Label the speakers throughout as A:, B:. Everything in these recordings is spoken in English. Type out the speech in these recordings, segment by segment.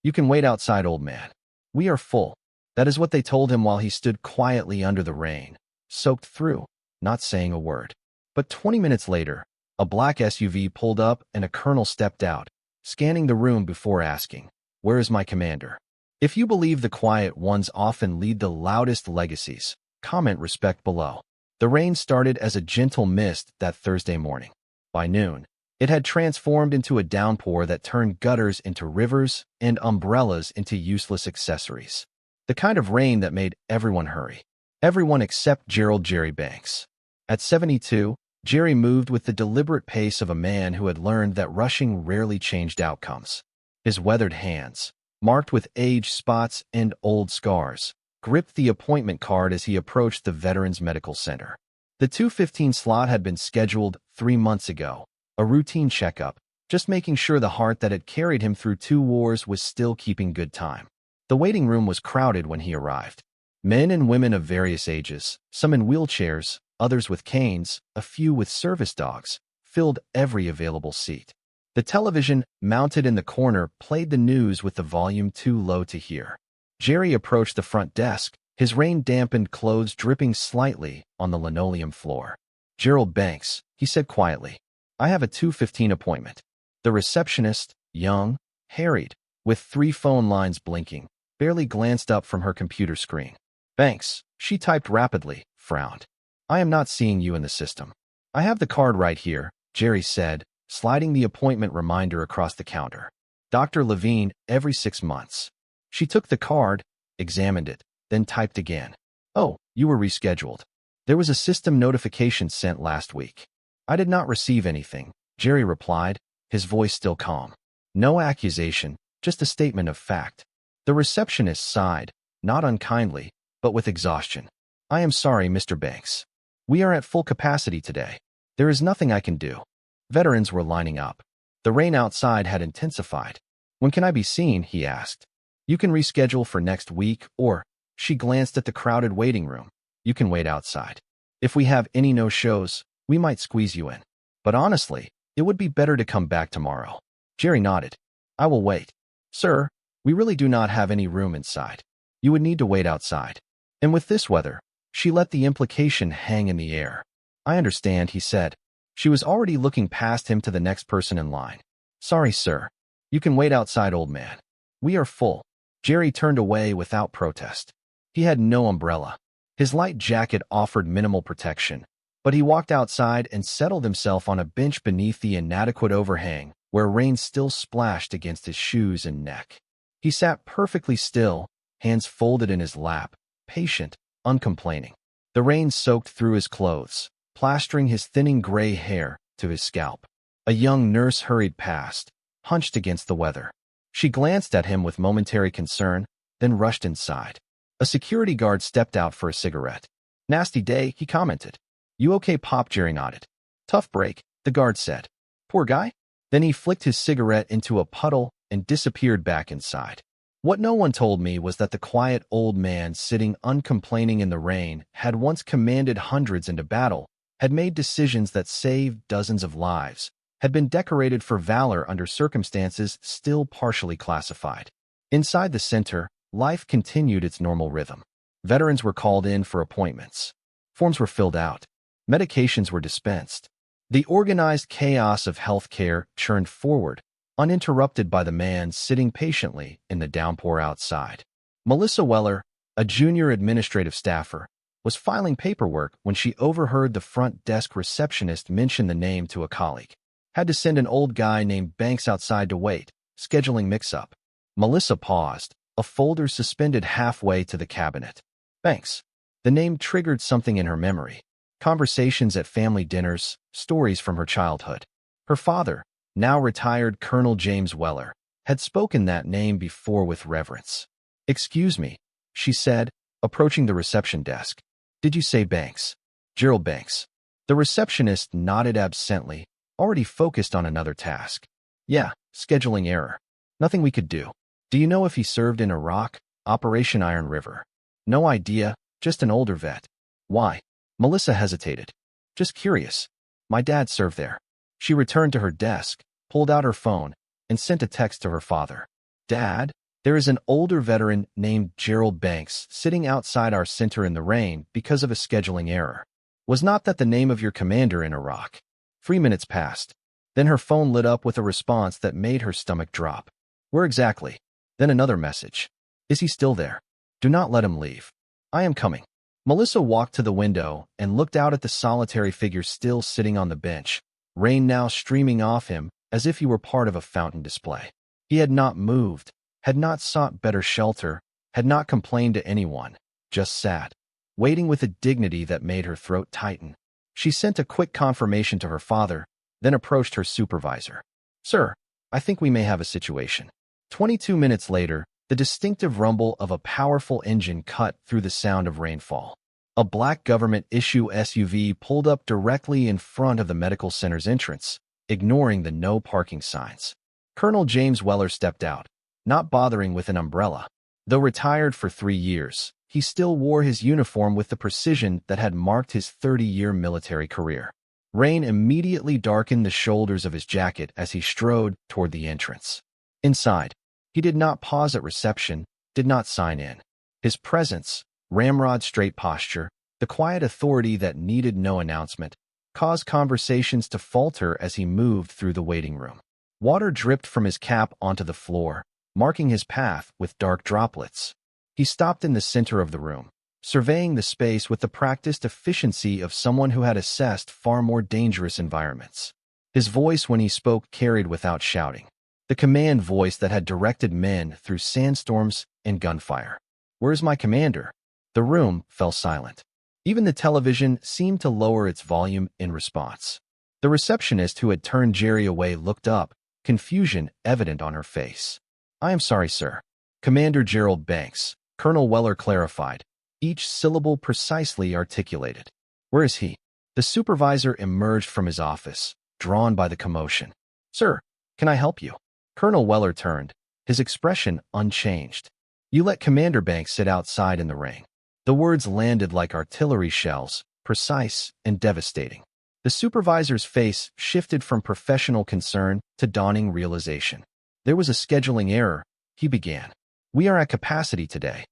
A: You can wait outside, old man. We are full. That is what they told him while he stood quietly under the rain, soaked through, not saying a word. But 20 minutes later, a black SUV pulled up and a colonel stepped out, scanning the room before asking, "Where is my commander?" If you believe the quiet ones often lead the loudest legacies, comment respect below. The rain started as a gentle mist that Thursday morning. By noon, it had transformed into a downpour that turned gutters into rivers and umbrellas into useless accessories. The kind of rain that made everyone hurry. Everyone except Gerald Jerry Banks. At 72, Jerry moved with the deliberate pace of a man who had learned that rushing rarely changed outcomes. His weathered hands, marked with age spots and old scars, gripped the appointment card as he approached the Veterans Medical Center. The 2:15 slot had been scheduled 3 months ago, a routine checkup, just making sure the heart that had carried him through 2 wars was still keeping good time. The waiting room was crowded when he arrived. Men and women of various ages, some in wheelchairs, others with canes, a few with service dogs, filled every available seat. The television, mounted in the corner, played the news with the volume too low to hear. Jerry approached the front desk, his rain-dampened clothes dripping slightly on the linoleum floor. "Gerald Banks," he said quietly. "I have a 2:15 appointment." The receptionist, young, harried, with 3 phone lines blinking, barely glanced up from her computer screen. "Banks," she typed rapidly, frowned. "I am not seeing you in the system." "I have the card right here," Jerry said, sliding the appointment reminder across the counter. "Dr. Levine, every 6 months." She took the card, examined it, then typed again. "Oh, you were rescheduled. There was a system notification sent last week." "I did not receive anything," Jerry replied, his voice still calm. No accusation, just a statement of fact. The receptionist sighed, not unkindly, but with exhaustion. "I am sorry, Mr. Banks. We are at full capacity today. There is nothing I can do." Veterans were lining up. The rain outside had intensified. "When can I be seen?" he asked. "You can reschedule for next week, or," she glanced at the crowded waiting room, "you can wait outside. If we have any no-shows, we might squeeze you in. But honestly, it would be better to come back tomorrow." Jerry nodded. "I will wait." "Sir, we really do not have any room inside. You would need to wait outside." And with this weather, she let the implication hang in the air. "I understand," he said. She was already looking past him to the next person in line. "Sorry, sir. You can wait outside, old man. We are full." Jerry turned away without protest. He had no umbrella. His light jacket offered minimal protection, but he walked outside and settled himself on a bench beneath the inadequate overhang, where rain still splashed against his shoes and neck. He sat perfectly still, hands folded in his lap, patient, uncomplaining. The rain soaked through his clothes, plastering his thinning gray hair to his scalp. A young nurse hurried past, hunched against the weather. She glanced at him with momentary concern, then rushed inside. A security guard stepped out for a cigarette. "Nasty day," he commented. "You okay, Pop?" Jerry nodded. "Tough break," the guard said. "Poor guy?" Then he flicked his cigarette into a puddle and disappeared back inside. What no one told me was that the quiet old man sitting uncomplaining in the rain had once commanded hundreds into battle, had made decisions that saved dozens of lives, had been decorated for valor under circumstances still partially classified. Inside the center, life continued its normal rhythm. Veterans were called in for appointments. Forms were filled out. Medications were dispensed. The organized chaos of healthcare churned forward, uninterrupted by the man sitting patiently in the downpour outside. Melissa Weller, a junior administrative staffer, was filing paperwork when she overheard the front desk receptionist mention the name to a colleague. "Had to send an old guy named Banks outside to wait. Scheduling mix-up." Melissa paused, a folder suspended halfway to the cabinet. Banks. The name triggered something in her memory. Conversations at family dinners, stories from her childhood. Her father, now retired Colonel James Weller, had spoken that name before with reverence. "Excuse me," she said, approaching the reception desk. "Did you say Banks?" "Gerald Banks." The receptionist nodded absently, already focused on another task. "Yeah, scheduling error. Nothing we could do." "Do you know if he served in Iraq? Operation Iron River?" "No idea, just an older vet." "Why?" Melissa hesitated. "Just curious. My dad served there." She returned to her desk, pulled out her phone, and sent a text to her father. "Dad?" There is an older veteran named Gerald Banks sitting outside our center in the rain because of a scheduling error. Was not that the name of your commander in Iraq? 3 minutes passed. Then her phone lit up with a response that made her stomach drop. Where exactly? Then another message. Is he still there? Do not let him leave. I am coming. Melissa walked to the window and looked out at the solitary figure still sitting on the bench, rain now streaming off him as if he were part of a fountain display. He had not moved, had not sought better shelter, had not complained to anyone, just sat, waiting with a dignity that made her throat tighten. She sent a quick confirmation to her father, then approached her supervisor. Sir, I think we may have a situation. 22 minutes later, the distinctive rumble of a powerful engine cut through the sound of rainfall. A black government-issue SUV pulled up directly in front of the medical center's entrance, ignoring the no parking signs. Colonel James Weller stepped out, not bothering with an umbrella. Though retired for 3 years, he still wore his uniform with the precision that had marked his 30-year military career. Rain immediately darkened the shoulders of his jacket as he strode toward the entrance. Inside, he did not pause at reception, did not sign in. His presence, ramrod-straight posture, the quiet authority that needed no announcement, caused conversations to falter as he moved through the waiting room. Water dripped from his cap onto the floor, marking his path with dark droplets. He stopped in the center of the room, surveying the space with the practiced efficiency of someone who had assessed far more dangerous environments. His voice when he spoke carried without shouting, the command voice that had directed men through sandstorms and gunfire. Where is my commander? The room fell silent. Even the television seemed to lower its volume in response. The receptionist who had turned Jerry away looked up, confusion evident on her face. I am sorry, sir. Commander Gerald Banks, Colonel Weller clarified, each syllable precisely articulated. Where is he? The supervisor emerged from his office, drawn by the commotion. Sir, can I help you? Colonel Weller turned, his expression unchanged. You let Commander Banks sit outside in the rain. The words landed like artillery shells, precise and devastating. The supervisor's face shifted from professional concern to dawning realization. There was a scheduling error, he began. We are at capacity today.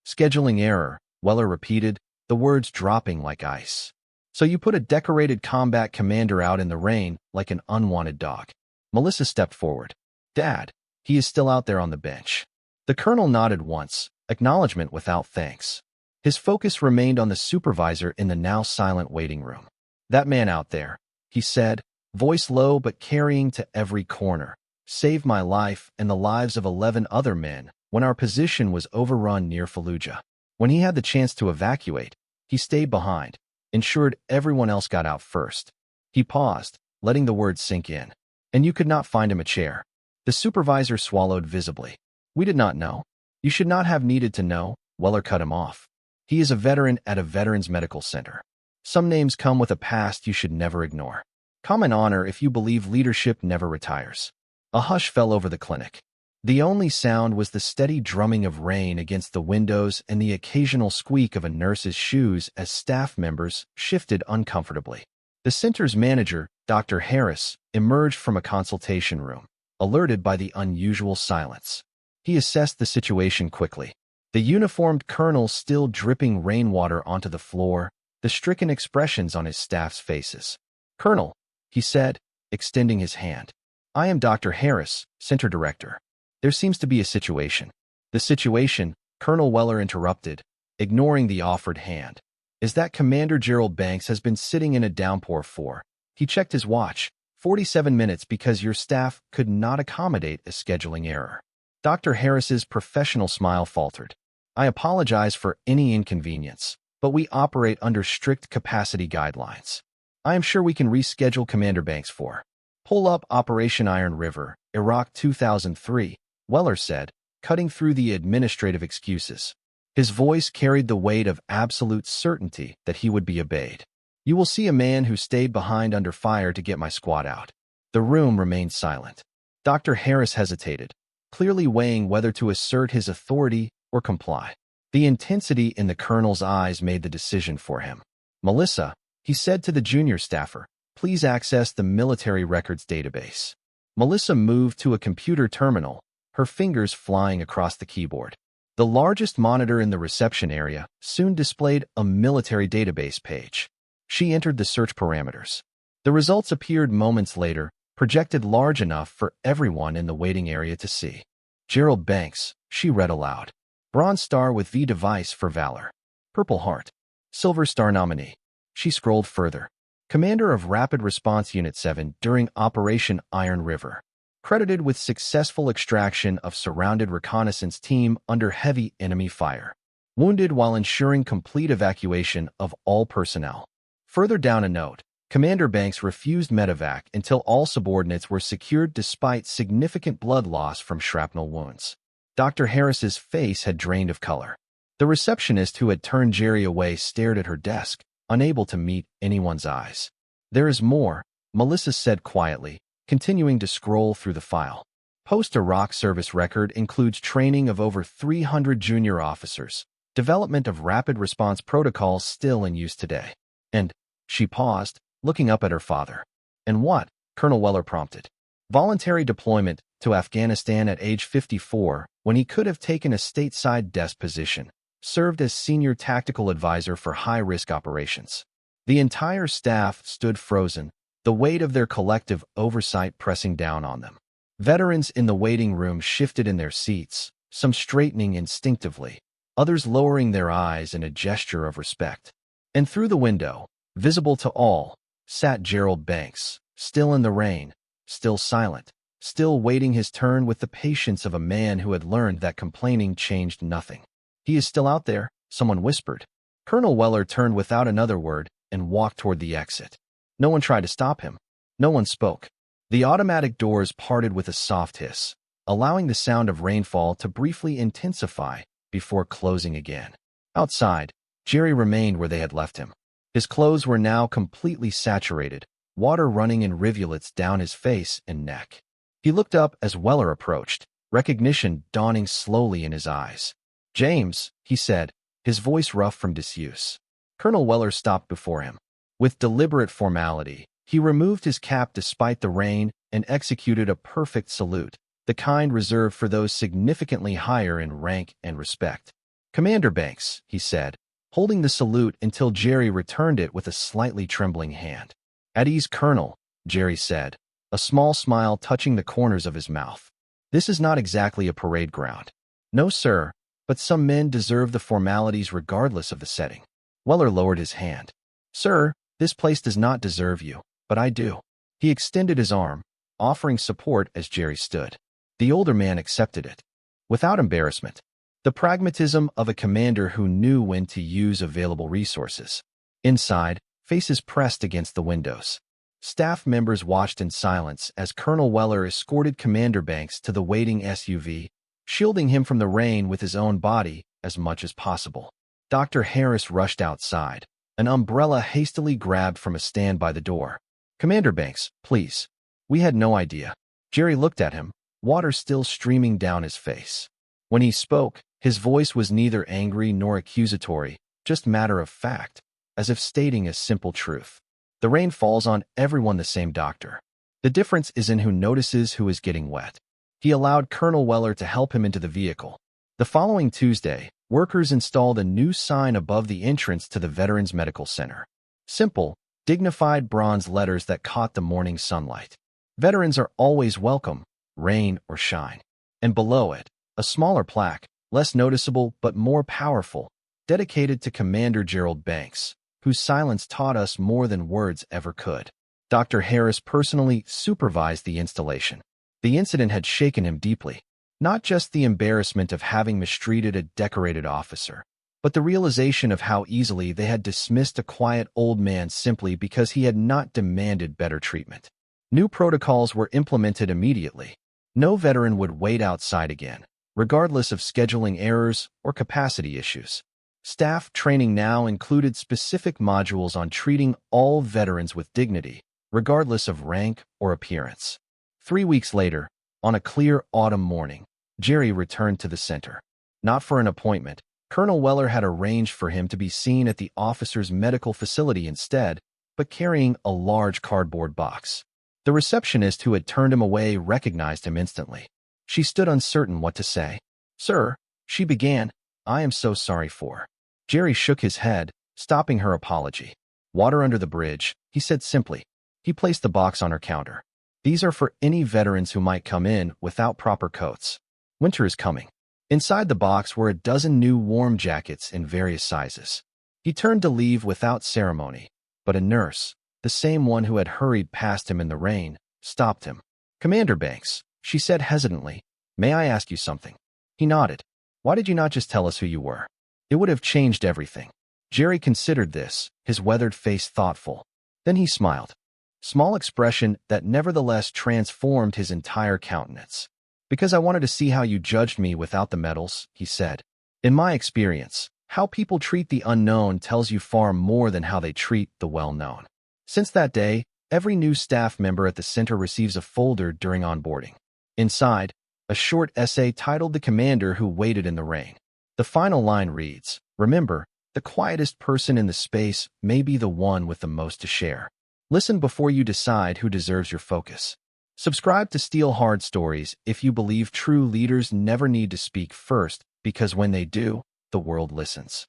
A: Scheduling error, Weller repeated, the words dropping like ice. So you put a decorated combat commander out in the rain like an unwanted dog. Melissa stepped forward. Dad, he is still out there on the bench. The colonel nodded once, acknowledgement without thanks. His focus remained on the supervisor in the now silent waiting room. That man out there, he said, voice low but carrying to every corner, saved my life and the lives of 11 other men when our position was overrun near Fallujah. When he had the chance to evacuate, he stayed behind, ensured everyone else got out first. He paused, letting the words sink in. And you could not find him a chair. The supervisor swallowed visibly. We did not know. You should not have needed to know, Weller cut him off. He is a veteran at a veterans medical center. Some names come with a past you should never ignore. Common honor if you believe leadership never retires. A hush fell over the clinic. The only sound was the steady drumming of rain against the windows and the occasional squeak of a nurse's shoes as staff members shifted uncomfortably. The center's manager, Dr. Harris, emerged from a consultation room, alerted by the unusual silence. He assessed the situation quickly. The uniformed colonel still dripping rainwater onto the floor, the stricken expressions on his staff's faces. Colonel, he said, extending his hand. I am Dr. Harris, center director. There seems to be a situation. The situation, Colonel Weller interrupted, ignoring the offered hand, is that Commander Gerald Banks has been sitting in a downpour for, he checked his watch, 47 minutes because your staff could not accommodate a scheduling error. Dr. Harris's professional smile faltered. I apologize for any inconvenience, but we operate under strict capacity guidelines. I am sure we can reschedule Commander Banks for Pull Up Operation Iron River, Iraq 2003, Weller said, cutting through the administrative excuses. His voice carried the weight of absolute certainty that he would be obeyed. You will see a man who stayed behind under fire to get my squad out. The room remained silent. Dr. Harris hesitated, clearly weighing whether to assert his authority or comply. The intensity in the colonel's eyes made the decision for him. Melissa, he said to the junior staffer, please access the military records database. Melissa moved to a computer terminal, her fingers flying across the keyboard. The largest monitor in the reception area soon displayed a military database page. She entered the search parameters. The results appeared moments later, projected large enough for everyone in the waiting area to see. Gerald Banks, she read aloud. Bronze Star with V device for Valor. Purple Heart. Silver Star nominee. She scrolled further. Commander of Rapid Response Unit 7 during Operation Iron River. Credited with successful extraction of surrounded reconnaissance team under heavy enemy fire. Wounded while ensuring complete evacuation of all personnel. Further down a note, Commander Banks refused medevac until all subordinates were secured despite significant blood loss from shrapnel wounds. Dr. Harris's face had drained of color. The receptionist who had turned Jerry away stared at her desk, unable to meet anyone's eyes. There is more, Melissa said quietly, continuing to scroll through the file. Post-Iraq service record includes training of over 300 junior officers, development of rapid response protocols still in use today. And, she paused, looking up at her father. And what? Colonel Weller prompted. Voluntary deployment to Afghanistan at age 54, when he could have taken a stateside desk position, served as senior tactical advisor for high-risk operations. The entire staff stood frozen, the weight of their collective oversight pressing down on them. Veterans in the waiting room shifted in their seats, some straightening instinctively, others lowering their eyes in a gesture of respect. And through the window, visible to all, sat Gerald Banks, still in the rain, still silent, still waiting his turn with the patience of a man who had learned that complaining changed nothing. He is still out there, someone whispered. Colonel Weller turned without another word and walked toward the exit. No one tried to stop him. No one spoke. The automatic doors parted with a soft hiss, allowing the sound of rainfall to briefly intensify before closing again. Outside, Jerry remained where they had left him. His clothes were now completely saturated, water running in rivulets down his face and neck. He looked up as Weller approached, recognition dawning slowly in his eyes. "James," he said, his voice rough from disuse. Colonel Weller stopped before him. With deliberate formality, he removed his cap despite the rain and executed a perfect salute, the kind reserved for those significantly higher in rank and respect. "Commander Banks," he said, holding the salute until Jerry returned it with a slightly trembling hand. "At ease, Colonel," Jerry said, a small smile touching the corners of his mouth. "This is not exactly a parade ground." "No, sir, but some men deserve the formalities regardless of the setting." Weller lowered his hand. "Sir, this place does not deserve you, but I do." He extended his arm, offering support as Jerry stood. The older man accepted it, without embarrassment. The pragmatism of a commander who knew when to use available resources. Inside, faces pressed against the windows. Staff members watched in silence as Colonel Weller escorted Commander Banks to the waiting SUV, shielding him from the rain with his own body as much as possible. Dr. Harris rushed outside, an umbrella hastily grabbed from a stand by the door. "Commander Banks, please." "We had no idea." Jerry looked at him, water still streaming down his face. When he spoke, his voice was neither angry nor accusatory, just matter of fact, as if stating a simple truth. "The rain falls on everyone the same, doctor. The difference is in who notices who is getting wet." He allowed Colonel Weller to help him into the vehicle. The following Tuesday, workers installed a new sign above the entrance to the Veterans Medical Center. Simple, dignified bronze letters that caught the morning sunlight. "Veterans are always welcome, rain or shine." And below it, a smaller plaque, less noticeable but more powerful, dedicated to Commander Gerald Banks, whose silence taught us more than words ever could. Dr. Harris personally supervised the installation. The incident had shaken him deeply. Not just the embarrassment of having mistreated a decorated officer, but the realization of how easily they had dismissed a quiet old man simply because he had not demanded better treatment. New protocols were implemented immediately. No veteran would wait outside again, regardless of scheduling errors or capacity issues. Staff training now included specific modules on treating all veterans with dignity, regardless of rank or appearance. 3 weeks later, on a clear autumn morning, Jerry returned to the center. Not for an appointment. Colonel Weller had arranged for him to be seen at the officer's medical facility instead, but carrying a large cardboard box. The receptionist who had turned him away recognized him instantly. She stood uncertain what to say. "Sir," she began, "I am so sorry for." Jerry shook his head, stopping her apology. "Water under the bridge," he said simply. He placed the box on her counter. "These are for any veterans who might come in without proper coats. Winter is coming." Inside the box were a dozen new warm jackets in various sizes. He turned to leave without ceremony, but a nurse, the same one who had hurried past him in the rain, stopped him. "Commander Banks," she said hesitantly, "may I ask you something?" He nodded. "Why did you not just tell us who you were? It would have changed everything." Jerry considered this, his weathered face thoughtful. Then he smiled. Small expression that nevertheless transformed his entire countenance. "Because I wanted to see how you judged me without the medals," he said. "In my experience, how people treat the unknown tells you far more than how they treat the well-known." Since that day, every new staff member at the center receives a folder during onboarding. Inside, a short essay titled "The Commander Who Waited in the Rain." The final line reads, "Remember, the quietest person in the space may be the one with the most to share." Listen before you decide who deserves your focus. Subscribe to Steel Hard Stories if you believe true leaders never need to speak first, because when they do, the world listens.